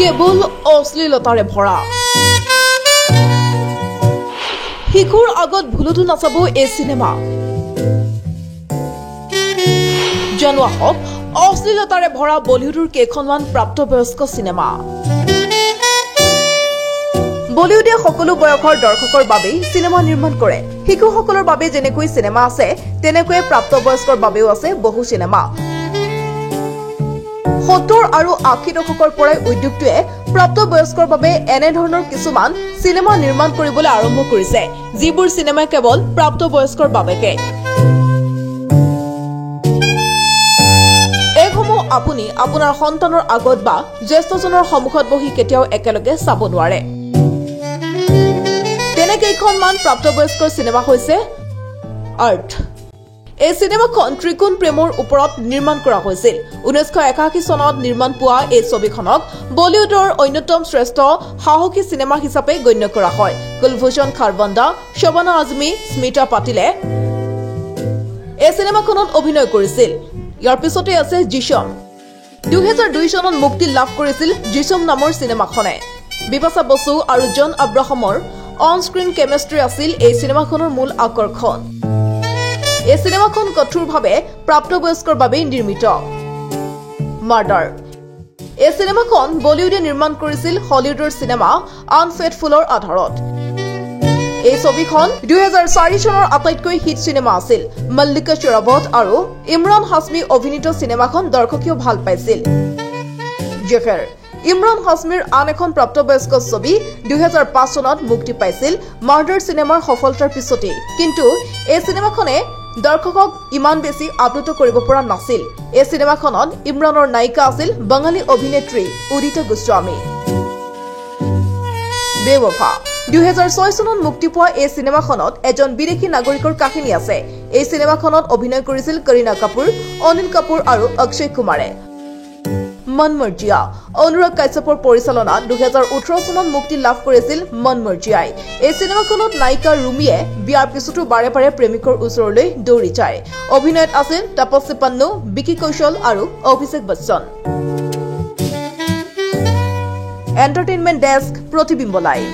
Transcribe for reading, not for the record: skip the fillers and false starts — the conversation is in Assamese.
কেৱল অশ্লীলতাৰে ভৰা শিশুৰ আগত ভুলতো নাচাব এই চিনেমা জনোৱা হওক অশ্লীলতাৰে ভৰা বলিউডৰ কেইখনমান প্ৰাপ্তবয়স্ক চিনেমা বলিউডে সকলো বয়সৰ দৰ্শকৰ বাবে চিনেমা নিৰ্মাণ কৰে শিশুসকলৰ বাবে যেনেকৈ চিনেমা আছে তেনেকৈ প্ৰাপ্তবয়স্কৰ বাবেও আছে বহু চিনেমা 70 আৰু 80 দশকৰ পৰাই উদ্যোগটোৱে প্ৰাপ্তবয়স্কৰ বাবে এনে ধৰণৰ কিছুমান চিনেমা নিৰ্মাণ কৰিবলৈ আৰম্ভ কৰিছে যিবোৰ চিনেমা কেৱল প্ৰাপ্তবয়স্কৰ বাবেকে এইসমূহ আপুনি আপোনাৰ সন্তানৰ আগত বা জ্যেষ্ঠজনৰ সন্মুখত বহি কেতিয়াও একেলগে চাব নোৱাৰে তেনে কেইখনমান প্ৰাপ্তবয়স্কৰ চিনেমা হৈছে আৰ্থ এই চিনেমাখন ত্ৰিকোণ প্ৰেমৰ ওপৰত নিৰ্মাণ কৰা হৈছিল 1981 চনত নিৰ্মাণ পোৱা এই ছবিখনক বলিউডৰ অন্যতম শ্ৰেষ্ঠ সাহসী চিনেমা হিচাপে গণ্য কৰা হয় কুলভূষণ খাৰবন্দা শবানা আজমি স্মিতা পাটিলে এই চিনেমাখনত অভিনয় কৰিছিল ইয়াৰ পিছতে আছে জিছম 2002 চনত মুক্তি লাভ কৰিছিল জিছম নামৰ চিনেমাখনে বিপাশা বসু আৰু জন আব্ৰাহামৰ অন স্ক্ৰীন কেমিষ্ট্ৰি আছিল এই চিনেমাখনৰ মূল আকৰ্ষণ এই চিনেমাখন কঠোৰভাৱে প্ৰাপ্তবয়স্কৰ বাবে নিৰ্মিত মাৰ্ডাৰ এই চিনেমাখন বলিউডে নিৰ্মাণ কৰিছিল হলিউডৰ চিনেমা আনফেথফুলৰ আধাৰত এই ছবিখন 2004 চনৰ আটাইতকৈ হিট চিনেমা আছিল মল্লিকা শ্বেৰাৱত আৰু ইমৰান হাছমি অভিনীত চিনেমাখন দৰ্শকেও ভাল পাইছিল জেফাৰ ইমৰান হাছমিৰ আন এখন প্ৰাপ্তবয়স্ক ছবি 2005 চনত মুক্তি পাইছিল মাৰ্ডাৰ চিনেমাৰ সফলতাৰ পিছতে কিন্তু এই চিনেমাখনে দৰ্শকক ইমান বেছি আপ্লুত কৰিব পৰা নাছিল এই চিনেমাখনত ইমৰানৰ নায়িকা আছিল বাঙালী অভিনেত্ৰী উদিতা গোস্বামী বেৱফা 2006 চনত মুক্তি পোৱা এই চিনেমাখনত এজন বিদেশী নাগৰিকৰ কাহিনী আছে এই চিনেমাখনত অভিনয় কৰিছিল কৰীনা কাপুৰ অনিল কাপুৰ আৰু অক্ষয় কুমাৰে মন মৰ্জিয়া অনুৰাগ কাশ্যপৰ পৰিচালনাত 2018 চনত মুক্তি লাভ কৰিছিল মন মৰ্জিয়াই এই চিনেমাখনত নায়িকা ৰুমিয়ে বিয়াৰ পিছতো বাৰে বাৰে প্ৰেমিকৰ ওচৰলৈ দৌৰি যায় অভিনয়ত আছিল তপস্বী পন্নু বিকি কৌশল আৰু অভিষেক বচ্চন এন্টাৰটেইনমেন্ট ডেস্ক প্ৰতিবিম্ব লাইভ